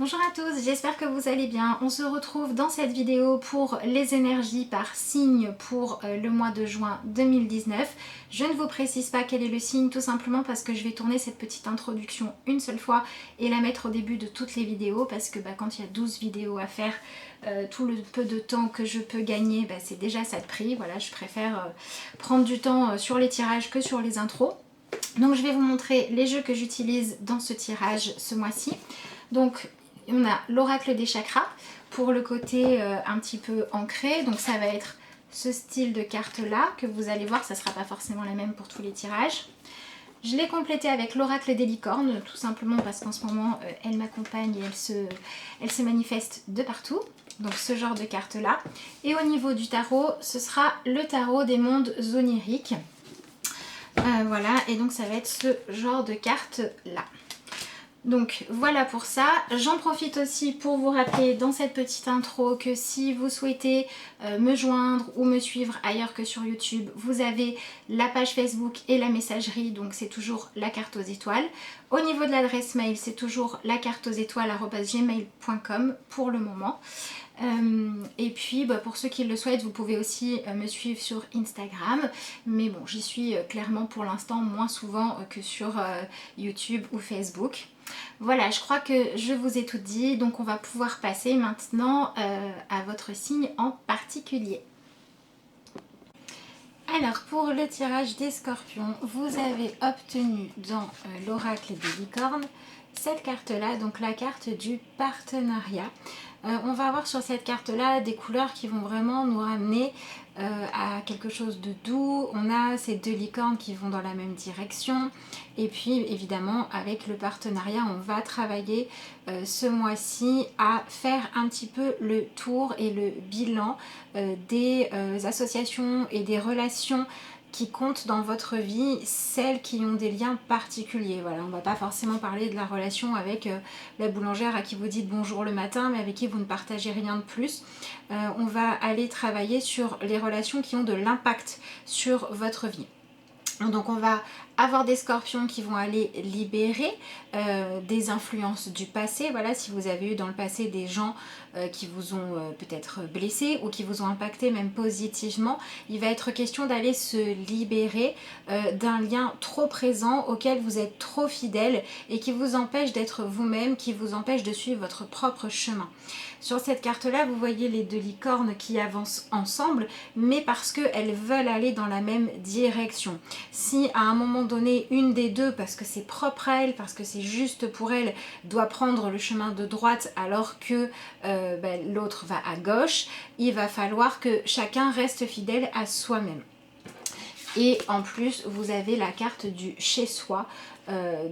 Bonjour à tous, j'espère que vous allez bien. On se retrouve dans cette vidéo pour les énergies par signe pour le mois de juin 2019. Je ne vous précise pas quel est le signe, tout simplement parce que je vais tourner cette petite introduction une seule fois et la mettre au début de toutes les vidéos parce que quand il y a 12 vidéos à faire, tout le peu de temps que je peux gagner, c'est déjà ça de prix. Voilà, je préfère prendre du temps sur les tirages que sur les intros. Donc je vais vous montrer les jeux que j'utilise dans ce tirage ce mois-ci. Donc on a l'oracle des chakras pour le côté un petit peu ancré, donc ça va être ce style de carte là que vous allez voir, ça ne sera pas forcément la même pour tous les tirages. Je l'ai complété avec l'oracle des licornes, tout simplement parce qu'en ce moment elle m'accompagne et elle se manifeste de partout, donc ce genre de carte là. Et au niveau du tarot, ce sera le tarot des mondes oniriques. Voilà, et donc ça va être ce genre de carte là. Donc voilà pour ça. J'en profite aussi pour vous rappeler dans cette petite intro que si vous souhaitez me joindre ou me suivre ailleurs que sur YouTube, vous avez la page Facebook et la messagerie, donc c'est toujours la carte aux étoiles. Au niveau de l'adresse mail, c'est toujours la carte aux étoiles @gmail.com pour le moment. Et puis pour ceux qui le souhaitent, vous pouvez aussi me suivre sur Instagram, mais bon, j'y suis clairement pour l'instant moins souvent que sur YouTube ou Facebook. Voilà, je crois que je vous ai tout dit, donc on va pouvoir passer maintenant à votre signe en particulier. Alors pour le tirage des scorpions, vous avez obtenu dans l'oracle des licornes cette carte là, donc la carte du partenariat. On va avoir sur cette carte là des couleurs qui vont vraiment nous ramener à quelque chose de doux. On a ces deux licornes qui vont dans la même direction, et puis évidemment avec le partenariat on va travailler ce mois-ci à faire un petit peu le tour et le bilan des associations et des relations qui comptent dans votre vie, celles qui ont des liens particuliers. Voilà, on ne va pas forcément parler de la relation avec la boulangère à qui vous dites bonjour le matin, mais avec qui vous ne partagez rien de plus. On va aller travailler sur les relations qui ont de l'impact sur votre vie. Donc on va avoir des scorpions qui vont aller libérer des influences du passé. Voilà, si vous avez eu dans le passé des gens qui vous ont peut-être blessé ou qui vous ont impacté même positivement, il va être question d'aller se libérer d'un lien trop présent auquel vous êtes trop fidèle et qui vous empêche d'être vous-même, qui vous empêche de suivre votre propre chemin. Sur cette carte là, vous voyez les deux licornes qui avancent ensemble, mais parce qu'elles veulent aller dans la même direction. Si à un moment donné une des deux, parce que c'est propre à elle, parce que c'est juste pour elle, doit prendre le chemin de droite alors que l'autre va à gauche, il va falloir que chacun reste fidèle à soi-même. Et en plus vous avez la carte du chez soi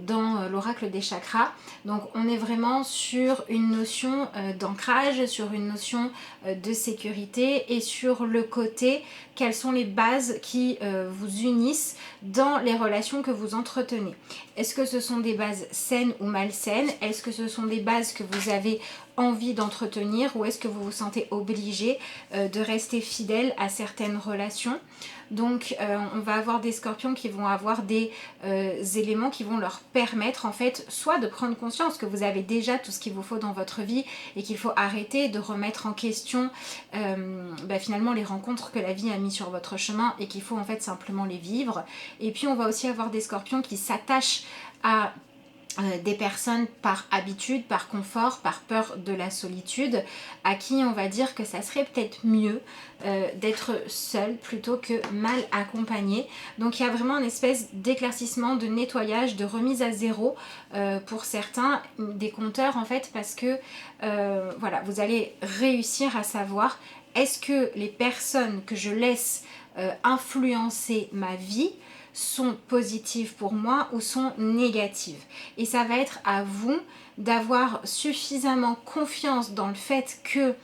dans l'oracle des chakras. Donc on est vraiment sur une notion d'ancrage, sur une notion de sécurité et sur le côté quelles sont les bases qui vous unissent dans les relations que vous entretenez. Est-ce que ce sont des bases saines ou malsaines? Est-ce que ce sont des bases que vous avez envie d'entretenir, ou est-ce que vous vous sentez obligé de rester fidèle à certaines relations? Donc on va avoir des scorpions qui vont avoir des éléments qui vont leur permettre en fait soit de prendre conscience que vous avez déjà tout ce qu'il vous faut dans votre vie et qu'il faut arrêter de remettre en question finalement les rencontres que la vie a mis sur votre chemin et qu'il faut en fait simplement les vivre. Et puis on va aussi avoir des scorpions qui s'attachent à des personnes par habitude, par confort, par peur de la solitude, à qui on va dire que ça serait peut-être mieux d'être seul plutôt que mal accompagné. Donc il y a vraiment une espèce d'éclaircissement, de nettoyage, de remise à zéro pour certains des compteurs en fait, parce que voilà, vous allez réussir à savoir est-ce que les personnes que je laisse influencer ma vie sont positives pour moi ou sont négatives. Et ça va être à vous d'avoir suffisamment confiance dans le fait que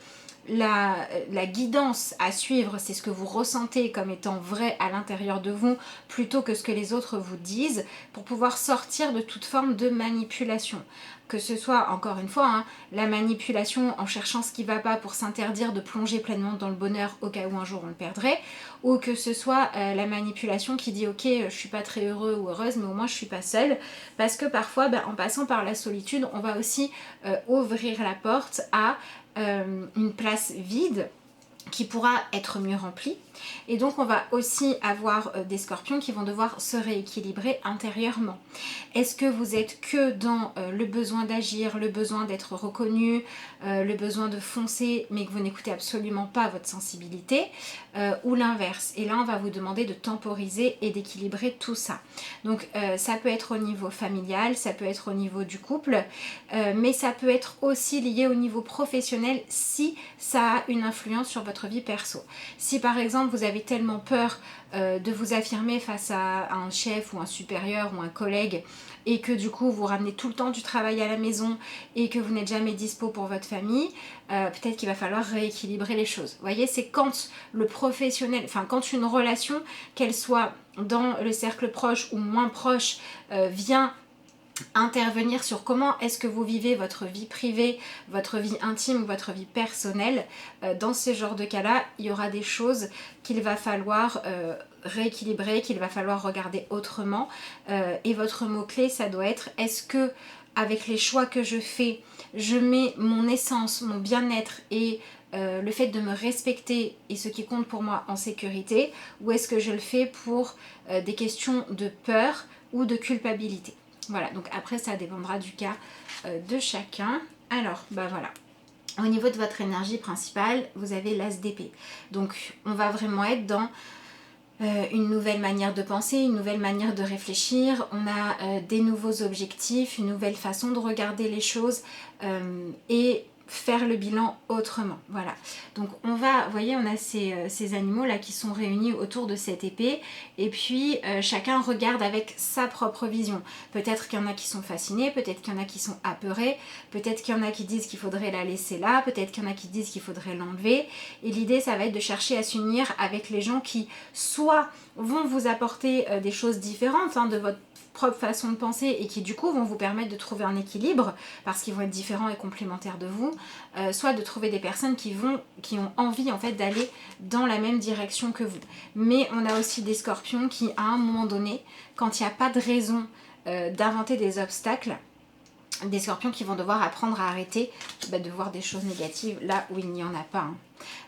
la guidance à suivre, c'est ce que vous ressentez comme étant vrai à l'intérieur de vous, plutôt que ce que les autres vous disent, pour pouvoir sortir de toute forme de manipulation. que ce soit, encore une fois, hein, la manipulation en cherchant ce qui ne va pas pour s'interdire de plonger pleinement dans le bonheur au cas où un jour on le perdrait, ou que ce soit la manipulation qui dit ok, je suis pas très heureux ou heureuse, mais au moins je suis pas seule, parce que parfois, en passant par la solitude, on va aussi ouvrir la porte à une place vide qui pourra être mieux remplie. Et donc on va aussi avoir des scorpions qui vont devoir se rééquilibrer intérieurement. Est-ce que vous êtes que dans le besoin d'agir, le besoin d'être reconnu, le besoin de foncer, mais que vous n'écoutez absolument pas votre sensibilité, ou l'inverse? Et là on va vous demander de temporiser et d'équilibrer tout ça. Donc ça peut être au niveau familial, ça peut être au niveau du couple, mais ça peut être aussi lié au niveau professionnel si ça a une influence sur votre vie perso. Si par exemple vous avez tellement peur de vous affirmer face à un chef ou un supérieur ou un collègue et que du coup vous ramenez tout le temps du travail à la maison et que vous n'êtes jamais dispo pour votre famille, peut-être qu'il va falloir rééquilibrer les choses. Vous voyez, c'est quand le professionnel, enfin quand une relation, qu'elle soit dans le cercle proche ou moins proche, vient intervenir sur comment est-ce que vous vivez votre vie privée, votre vie intime, votre vie personnelle. Dans ce genre de cas-là, il y aura des choses qu'il va falloir rééquilibrer, qu'il va falloir regarder autrement. Et votre mot-clé, ça doit être: est-ce que avec les choix que je fais, je mets mon essence, mon bien-être et le fait de me respecter et ce qui compte pour moi en sécurité, ou est-ce que je le fais pour des questions de peur ou de culpabilité? Voilà, donc après ça dépendra du cas de chacun. Alors, voilà. Au niveau de votre énergie principale, vous avez l'as d'épée. Donc on va vraiment être dans une nouvelle manière de penser, une nouvelle manière de réfléchir. On a des nouveaux objectifs, une nouvelle façon de regarder les choses et faire le bilan autrement. Voilà. Donc on va, vous voyez, on a ces animaux là qui sont réunis autour de cette épée et puis chacun regarde avec sa propre vision. Peut-être qu'il y en a qui sont fascinés, peut-être qu'il y en a qui sont apeurés, peut-être qu'il y en a qui disent qu'il faudrait la laisser là, peut-être qu'il y en a qui disent qu'il faudrait l'enlever. Et l'idée, ça va être de chercher à s'unir avec les gens qui soit vont vous apporter des choses différentes de votre propre façon de penser et qui du coup vont vous permettre de trouver un équilibre parce qu'ils vont être différents et complémentaires de vous, soit de trouver des personnes qui ont envie en fait d'aller dans la même direction que vous. Mais on a aussi des scorpions qui à un moment donné, quand il n'y a pas de raison d'inventer des obstacles, des scorpions qui vont devoir apprendre à arrêter de voir des choses négatives là où il n'y en a pas.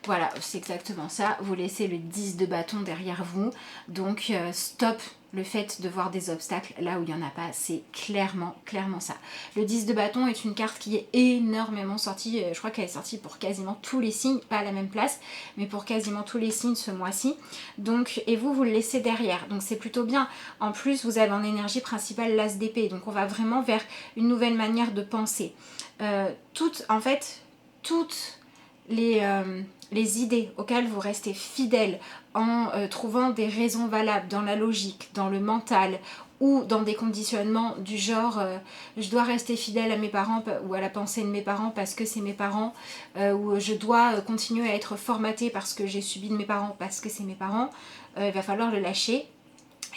Voilà, c'est exactement ça. Vous laissez le 10 de bâton derrière vous. Donc stop le fait de voir des obstacles là où il n'y en a pas. C'est clairement ça. Le 10 de bâton est une carte qui est énormément sortie. Je crois qu'elle est sortie pour quasiment tous les signes. Pas à la même place, mais pour quasiment tous les signes ce mois-ci. Donc, et vous le laissez derrière. Donc c'est plutôt bien. En plus, vous avez en énergie principale l'as d'épée. Donc on va vraiment vers une nouvelle manière de penser. Toutes les idées auxquelles vous restez fidèle en trouvant des raisons valables dans la logique, dans le mental ou dans des conditionnements du genre je dois rester fidèle à mes parents ou à la pensée de mes parents parce que c'est mes parents, ou je dois continuer à être formatée parce que j'ai subi de mes parents parce que c'est mes parents, il va falloir le lâcher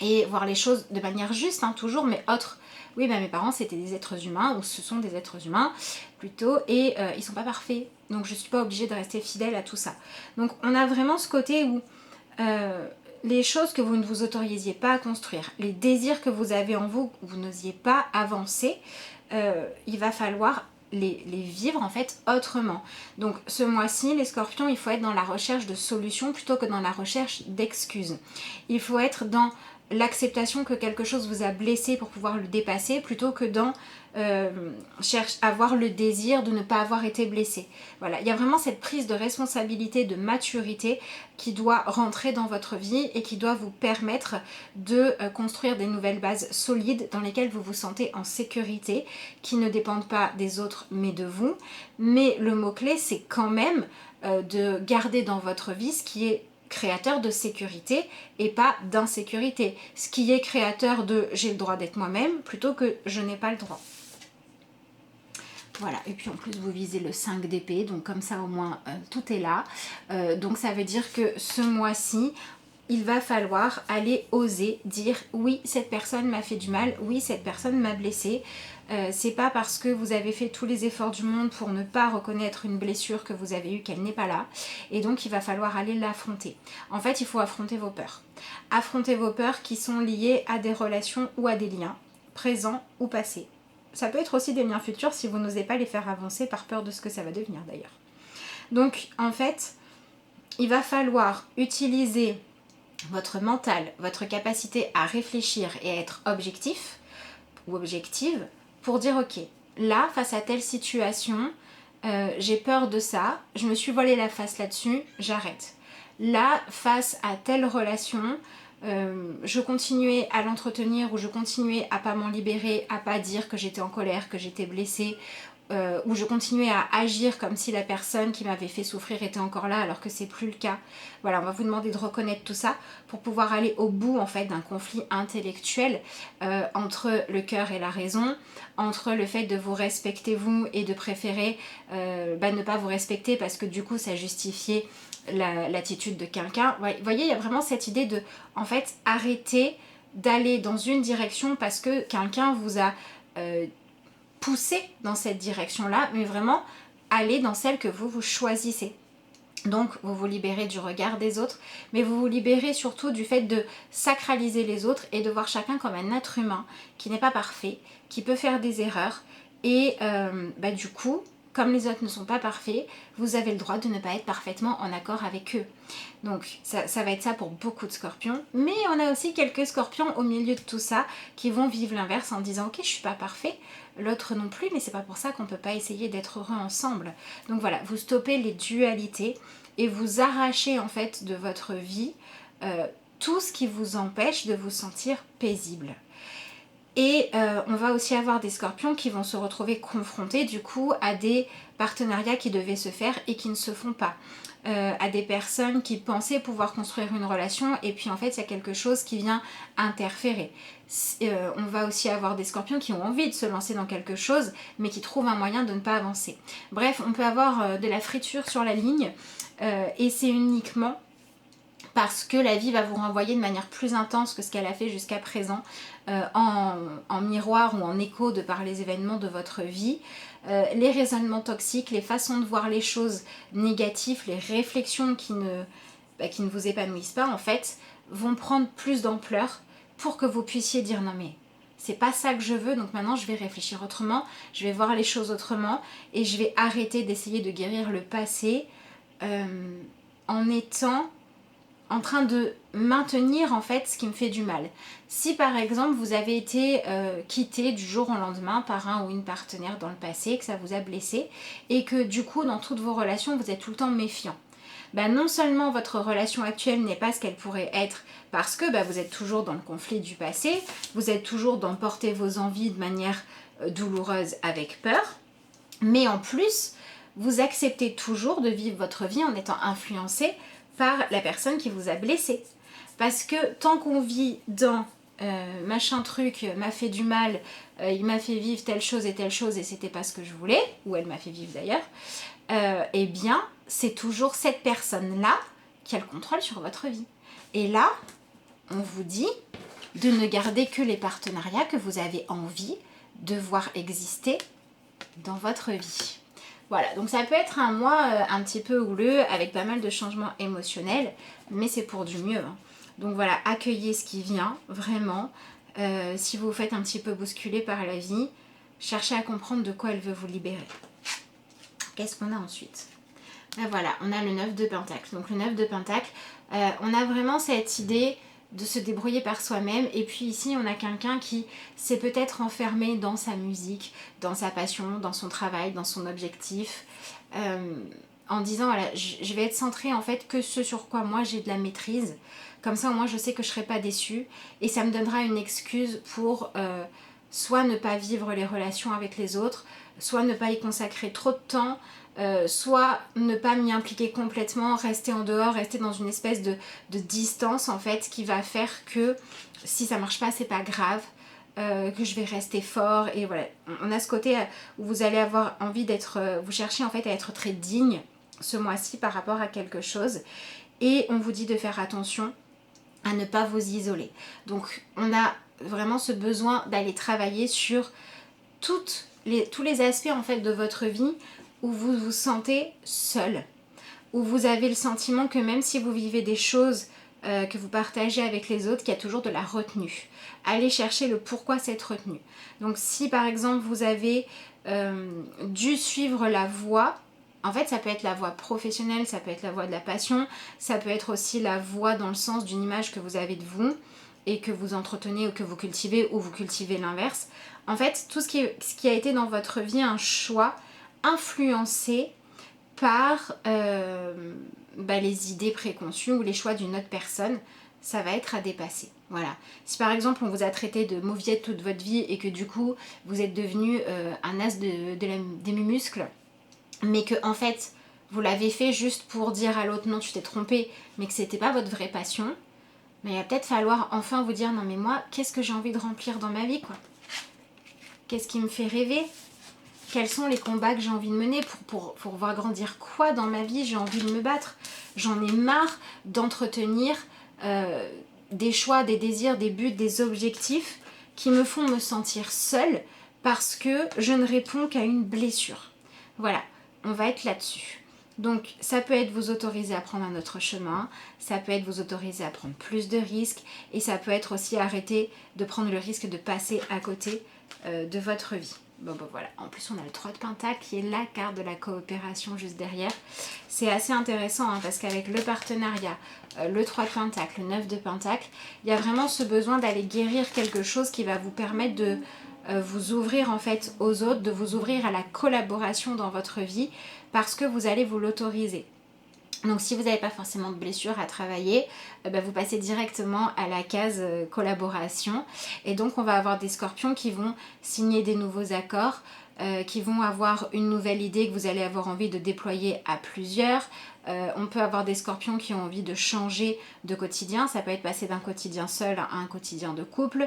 et voir les choses de manière juste, toujours, mais autre. Oui, mes parents c'était des êtres humains, ou ce sont des êtres humains plutôt, et ils sont pas parfaits, donc je suis pas obligée de rester fidèle à tout ça. Donc on a vraiment ce côté où les choses que vous ne vous autorisiez pas à construire, les désirs que vous avez en vous, que vous n'osiez pas avancer, il va falloir les vivre en fait autrement. Donc ce mois-ci, les scorpions, il faut être dans la recherche de solutions plutôt que dans la recherche d'excuses. Il faut être dans l'acceptation que quelque chose vous a blessé pour pouvoir le dépasser plutôt que dans avoir le désir de ne pas avoir été blessé. Voilà, il y a vraiment cette prise de responsabilité, de maturité qui doit rentrer dans votre vie et qui doit vous permettre de construire des nouvelles bases solides dans lesquelles vous vous sentez en sécurité, qui ne dépendent pas des autres mais de vous. Mais le mot-clé, c'est quand même de garder dans votre vie ce qui est créateur de sécurité et pas d'insécurité. Ce qui est créateur de j'ai le droit d'être moi-même plutôt que je n'ai pas le droit. Voilà, et puis en plus vous visez le 5 d'épée, donc comme ça au moins tout est là. Donc ça veut dire que ce mois-ci, il va falloir aller oser dire oui, cette personne m'a fait du mal, oui, cette personne m'a blessé. C'est pas parce que vous avez fait tous les efforts du monde pour ne pas reconnaître une blessure que vous avez eue qu'elle n'est pas là. Et donc il va falloir aller l'affronter. En fait, il faut affronter vos peurs. Affronter vos peurs qui sont liées à des relations ou à des liens, présents ou passés. Ça peut être aussi des liens futurs si vous n'osez pas les faire avancer par peur de ce que ça va devenir d'ailleurs. Donc en fait, il va falloir utiliser votre mental, votre capacité à réfléchir et à être objectif ou objective pour dire ok, là face à telle situation, j'ai peur de ça, je me suis voilé la face là-dessus, j'arrête. Là face à telle relation, je continuais à l'entretenir ou je continuais à pas m'en libérer, à pas dire que j'étais en colère, que j'étais blessée, où je continuais à agir comme si la personne qui m'avait fait souffrir était encore là alors que c'est plus le cas. Voilà, on va vous demander de reconnaître tout ça pour pouvoir aller au bout en fait d'un conflit intellectuel entre le cœur et la raison, entre le fait de vous respecter vous et de préférer ne pas vous respecter parce que du coup ça justifiait l'attitude de quelqu'un. Vous voyez, il y a vraiment cette idée de en fait arrêter d'aller dans une direction parce que quelqu'un vous a pousser dans cette direction-là, mais vraiment aller dans celle que vous choisissez. Donc vous vous libérez du regard des autres, mais vous vous libérez surtout du fait de sacraliser les autres et de voir chacun comme un être humain qui n'est pas parfait, qui peut faire des erreurs et du coup, comme les autres ne sont pas parfaits, vous avez le droit de ne pas être parfaitement en accord avec eux. Donc ça va être ça pour beaucoup de scorpions, mais on a aussi quelques scorpions au milieu de tout ça qui vont vivre l'inverse en disant ok, je suis pas parfait, l'autre non plus, mais c'est pas pour ça qu'on peut pas essayer d'être heureux ensemble. Donc voilà, vous stoppez les dualités et vous arrachez en fait de votre vie tout ce qui vous empêche de vous sentir paisible. Et on va aussi avoir des scorpions qui vont se retrouver confrontés du coup à des partenariats qui devaient se faire et qui ne se font pas. À des personnes qui pensaient pouvoir construire une relation et puis en fait il y a quelque chose qui vient interférer. On va aussi avoir des scorpions qui ont envie de se lancer dans quelque chose mais qui trouvent un moyen de ne pas avancer. Bref, on peut avoir de la friture sur la ligne et c'est uniquement parce que la vie va vous renvoyer de manière plus intense que ce qu'elle a fait jusqu'à présent en miroir ou en écho de par les événements de votre vie. Les raisonnements toxiques, les façons de voir les choses négatives, les réflexions qui ne vous épanouissent pas en fait, vont prendre plus d'ampleur pour que vous puissiez dire non mais c'est pas ça que je veux, donc maintenant je vais réfléchir autrement, je vais voir les choses autrement et je vais arrêter d'essayer de guérir le passé en étant en train de maintenir en fait ce qui me fait du mal. Si par exemple vous avez été quitté du jour au lendemain par un ou une partenaire dans le passé, que ça vous a blessé et que du coup dans toutes vos relations vous êtes tout le temps méfiant, non seulement votre relation actuelle n'est pas ce qu'elle pourrait être parce que vous êtes toujours dans le conflit du passé, vous êtes toujours dans porter vos envies de manière douloureuse avec peur, mais en plus vous acceptez toujours de vivre votre vie en étant influencé par la personne qui vous a blessé. Parce que tant qu'on vit dans machin truc m'a fait du mal, il m'a fait vivre telle chose et c'était pas ce que je voulais, ou elle m'a fait vivre d'ailleurs, eh bien c'est toujours cette personne-là qui a le contrôle sur votre vie. Et là, on vous dit de ne garder que les partenariats que vous avez envie de voir exister dans votre vie. Voilà, donc ça peut être un mois un petit peu houleux avec pas mal de changements émotionnels, mais c'est pour du mieux. Hein. Donc voilà, accueillez ce qui vient, vraiment. Si vous vous faites un petit peu bousculer par la vie, cherchez à comprendre de quoi elle veut vous libérer. Qu'est-ce qu'on a ensuite ? Voilà, on a le 9 de Pentacle. Donc le 9 de Pentacle, on a vraiment cette idée de se débrouiller par soi-même. Et puis ici, on a quelqu'un qui s'est peut-être enfermé dans sa musique, dans sa passion, dans son travail, dans son objectif, en disant, voilà, je vais être centrée en fait que ce sur quoi moi j'ai de la maîtrise. Comme ça, au moins, je sais que je ne serai pas déçue. Et ça me donnera une excuse pour soit ne pas vivre les relations avec les autres, soit ne pas y consacrer trop de temps, soit ne pas m'y impliquer complètement, rester en dehors, rester dans une espèce de distance en fait qui va faire que si ça marche pas c'est pas grave, que je vais rester fort. Et voilà, on a ce côté où vous allez avoir envie d'être, vous cherchez en fait à être très digne ce mois-ci par rapport à quelque chose et on vous dit de faire attention à ne pas vous isoler. Donc on a vraiment ce besoin d'aller travailler sur tous les aspects en fait de votre vie où vous vous sentez seul, où vous avez le sentiment que même si vous vivez des choses que vous partagez avec les autres, qu'il y a toujours de la retenue. Allez chercher le pourquoi cette retenue. Donc si par exemple vous avez dû suivre la voie, en fait ça peut être la voie professionnelle, ça peut être la voie de la passion, ça peut être aussi la voie dans le sens d'une image que vous avez de vous et que vous entretenez ou que vous cultivez l'inverse. En fait, tout ce qui a été dans votre vie un choix influencé par les idées préconçues ou les choix d'une autre personne, ça va être à dépasser. Voilà. Si par exemple on vous a traité de mauviette toute votre vie et que du coup vous êtes devenu un as des muscles, mais que en fait vous l'avez fait juste pour dire à l'autre non tu t'es trompé, mais que c'était pas votre vraie passion, mais il va peut-être falloir enfin vous dire non mais moi qu'est-ce que j'ai envie de remplir dans ma vie quoi. Qu'est-ce qui me fait rêver? Quels sont les combats que j'ai envie de mener pour voir grandir quoi dans ma vie? J'ai envie de me battre. J'en ai marre d'entretenir des choix, des désirs, des buts, des objectifs qui me font me sentir seule parce que je ne réponds qu'à une blessure. Voilà, on va être là-dessus. Donc ça peut être vous autoriser à prendre un autre chemin, ça peut être vous autoriser à prendre plus de risques et ça peut être aussi arrêter de prendre le risque de passer à côté de votre vie. Bon voilà, en plus on a le 3 de Pentacle qui est la carte de la coopération juste derrière. C'est assez intéressant parce qu'avec le partenariat, le 3 de Pentacle, le 9 de Pentacle, il y a vraiment ce besoin d'aller guérir quelque chose qui va vous permettre de vous ouvrir en fait aux autres, de vous ouvrir à la collaboration dans votre vie parce que vous allez vous l'autoriser. Donc si vous n'avez pas forcément de blessure à travailler, vous passez directement à la case collaboration. Et donc on va avoir des scorpions qui vont signer des nouveaux accords, qui vont avoir une nouvelle idée que vous allez avoir envie de déployer à plusieurs. On peut avoir des scorpions qui ont envie de changer de quotidien. Ça peut être passer d'un quotidien seul à un quotidien de couple.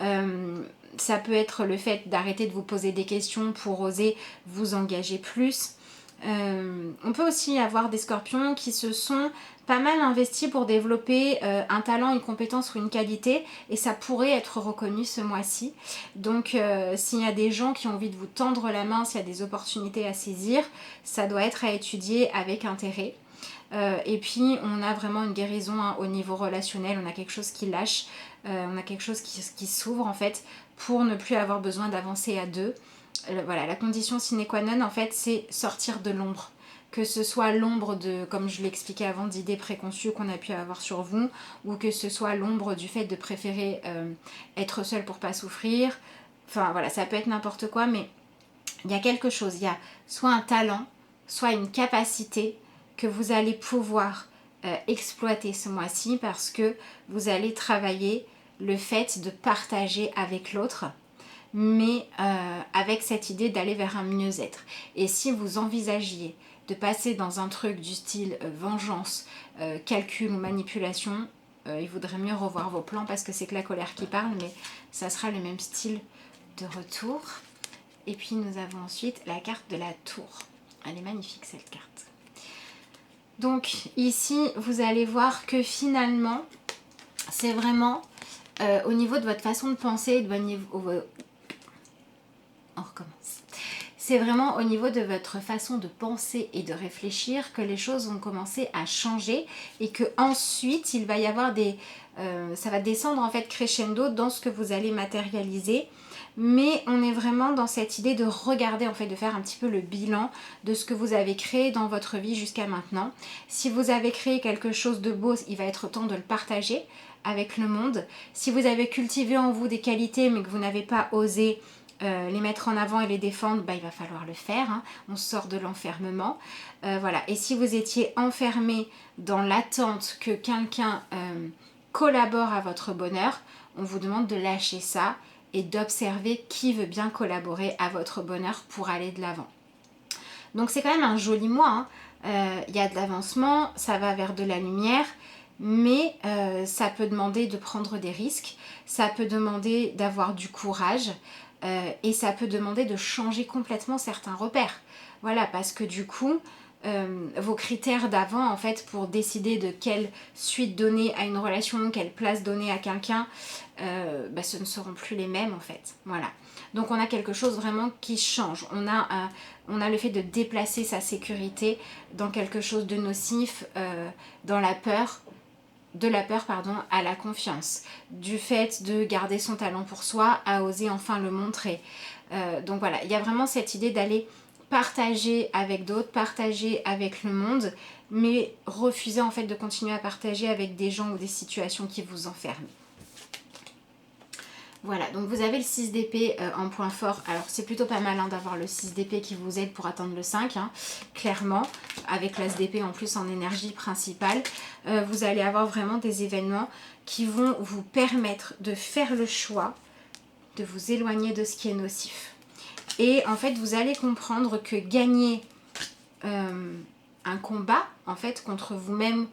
Ça peut être le fait d'arrêter de vous poser des questions pour oser vous engager plus. On peut aussi avoir des scorpions qui se sont pas mal investis pour développer un talent, une compétence ou une qualité et ça pourrait être reconnu ce mois-ci. Donc s'il y a des gens qui ont envie de vous tendre la main, s'il y a des opportunités à saisir, ça doit être à étudier avec intérêt. Et puis on a vraiment une guérison au niveau relationnel, on a quelque chose qui lâche, on a quelque chose qui s'ouvre en fait pour ne plus avoir besoin d'avancer à deux. Voilà, la condition sine qua non en fait c'est sortir de l'ombre, que ce soit l'ombre de, comme je l'expliquais avant, d'idées préconçues qu'on a pu avoir sur vous, ou que ce soit l'ombre du fait de préférer être seul pour pas souffrir. Enfin voilà, ça peut être n'importe quoi, mais il y a quelque chose, il y a soit un talent, soit une capacité que vous allez pouvoir exploiter ce mois-ci parce que vous allez travailler le fait de partager avec l'autre, mais avec cette idée d'aller vers un mieux-être. Et si vous envisagiez de passer dans un truc du style vengeance, calcul ou manipulation, il vaudrait mieux revoir vos plans parce que c'est que la colère qui parle, mais ça sera le même style de retour. Et puis nous avons ensuite la carte de la tour. Elle est magnifique cette carte. Donc ici, vous allez voir que finalement, c'est vraiment au niveau de votre façon de penser, on recommence. C'est vraiment au niveau de votre façon de penser et de réfléchir que les choses vont commencer à changer et que ensuite il va y avoir ça va descendre en fait crescendo dans ce que vous allez matérialiser. Mais on est vraiment dans cette idée de regarder, en fait, de faire un petit peu le bilan de ce que vous avez créé dans votre vie jusqu'à maintenant. Si vous avez créé quelque chose de beau, il va être temps de le partager avec le monde. Si vous avez cultivé en vous des qualités mais que vous n'avez pas osé les mettre en avant et les défendre, il va falloir le faire. On sort de l'enfermement. Voilà. Et si vous étiez enfermé dans l'attente que quelqu'un collabore à votre bonheur, on vous demande de lâcher ça et d'observer qui veut bien collaborer à votre bonheur pour aller de l'avant. Donc c'est quand même un joli mois. Il y a de l'avancement, ça va vers de la lumière, mais ça peut demander de prendre des risques, ça peut demander d'avoir du courage et ça peut demander de changer complètement certains repères. Voilà, parce que du coup, vos critères d'avant en fait pour décider de quelle suite donner à une relation, quelle place donner à quelqu'un, ce ne seront plus les mêmes en fait. Voilà. Donc on a quelque chose vraiment qui change. On a le fait de déplacer sa sécurité dans quelque chose de nocif, dans la peur. De la peur à la confiance, du fait de garder son talent pour soi à oser enfin le montrer. Donc voilà, il y a vraiment cette idée d'aller partager avec d'autres, partager avec le monde, mais refuser en fait de continuer à partager avec des gens ou des situations qui vous enferment. Voilà, donc vous avez le 6 d'épée en point fort. Alors c'est plutôt pas mal d'avoir le 6 d'épée qui vous aide pour atteindre le 5, clairement. Avec l'as d'épée en plus en énergie principale. Vous allez avoir vraiment des événements qui vont vous permettre de faire le choix de vous éloigner de ce qui est nocif. Et en fait, vous allez comprendre que gagner un combat en fait contre vous-même,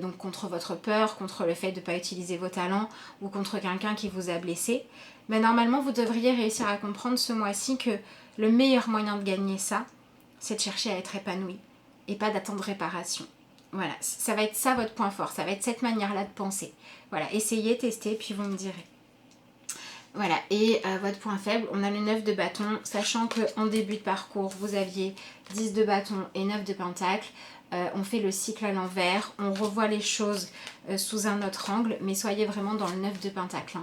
donc contre votre peur, contre le fait de ne pas utiliser vos talents ou contre quelqu'un qui vous a blessé, mais normalement vous devriez réussir à comprendre ce mois-ci que le meilleur moyen de gagner ça, c'est de chercher à être épanoui et pas d'attendre réparation. Voilà, ça va être ça votre point fort, ça va être cette manière-là de penser. Voilà, essayez, testez, puis vous me direz. Voilà, et votre point faible, on a le 9 de bâton, sachant qu'en début de parcours, vous aviez 10 de bâton et 9 de pentacle. On fait le cycle à l'envers, on revoit les choses sous un autre angle, mais soyez vraiment dans le 9 de pentacle.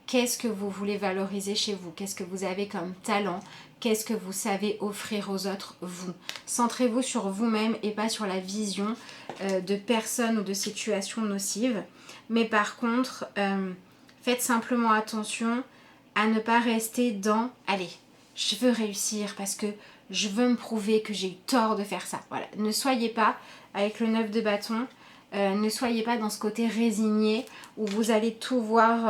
Qu'est-ce que vous voulez valoriser chez vous? Qu'est-ce que vous avez comme talent? Qu'est-ce que vous savez offrir aux autres, vous? Centrez-vous sur vous-même et pas sur la vision de personnes ou de situations nocives. Mais par contre... faites simplement attention à ne pas rester dans « allez, je veux réussir parce que je veux me prouver que j'ai eu tort de faire ça ». Voilà, ne soyez pas avec le 9 de bâton, ne soyez pas dans ce côté résigné où vous allez tout voir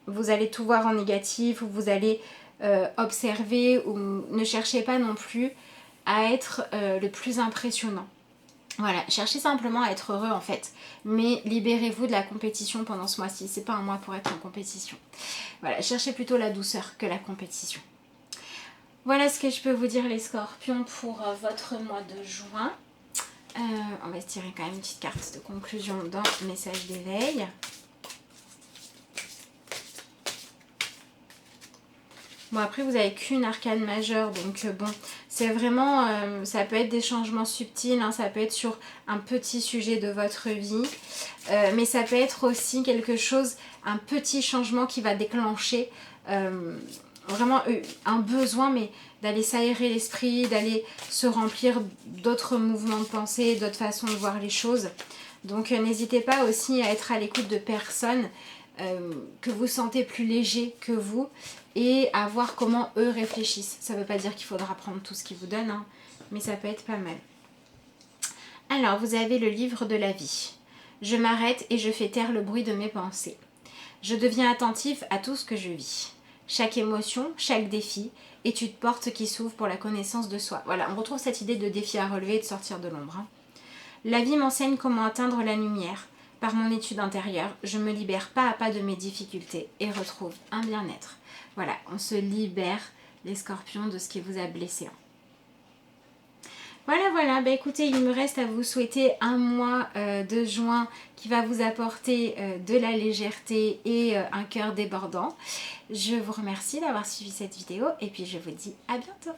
en négatif, où vous allez observer, ou ne cherchez pas non plus à être le plus impressionnant. Voilà, cherchez simplement à être heureux en fait, mais libérez-vous de la compétition pendant ce mois-ci, c'est pas un mois pour être en compétition. Voilà, cherchez plutôt la douceur que la compétition. Voilà ce que je peux vous dire les scorpions pour votre mois de juin. On va se tirer quand même une petite carte de conclusion dans message d'éveil. Bon après vous n'avez qu'une arcane majeure, donc bon, c'est vraiment, ça peut être des changements subtils, ça peut être sur un petit sujet de votre vie, mais ça peut être aussi quelque chose, un petit changement qui va déclencher vraiment un besoin, mais d'aller s'aérer l'esprit, d'aller se remplir d'autres mouvements de pensée, d'autres façons de voir les choses. Donc n'hésitez pas aussi à être à l'écoute de personnes que vous sentez plus léger que vous et à voir comment eux réfléchissent. Ça ne veut pas dire qu'il faudra prendre tout ce qu'ils vous donnent, mais ça peut être pas mal. Alors, vous avez le livre de la vie. Je m'arrête et je fais taire le bruit de mes pensées. Je deviens attentif à tout ce que je vis. Chaque émotion, chaque défi, est une porte qui s'ouvre pour la connaissance de soi. Voilà, on retrouve cette idée de défi à relever et de sortir de l'ombre. La vie m'enseigne comment atteindre la lumière. Par mon étude intérieure, je me libère pas à pas de mes difficultés et retrouve un bien-être. Voilà, on se libère, les scorpions, de ce qui vous a blessé. Voilà, bah écoutez, il me reste à vous souhaiter un mois de juin qui va vous apporter de la légèreté et un cœur débordant. Je vous remercie d'avoir suivi cette vidéo et puis je vous dis à bientôt.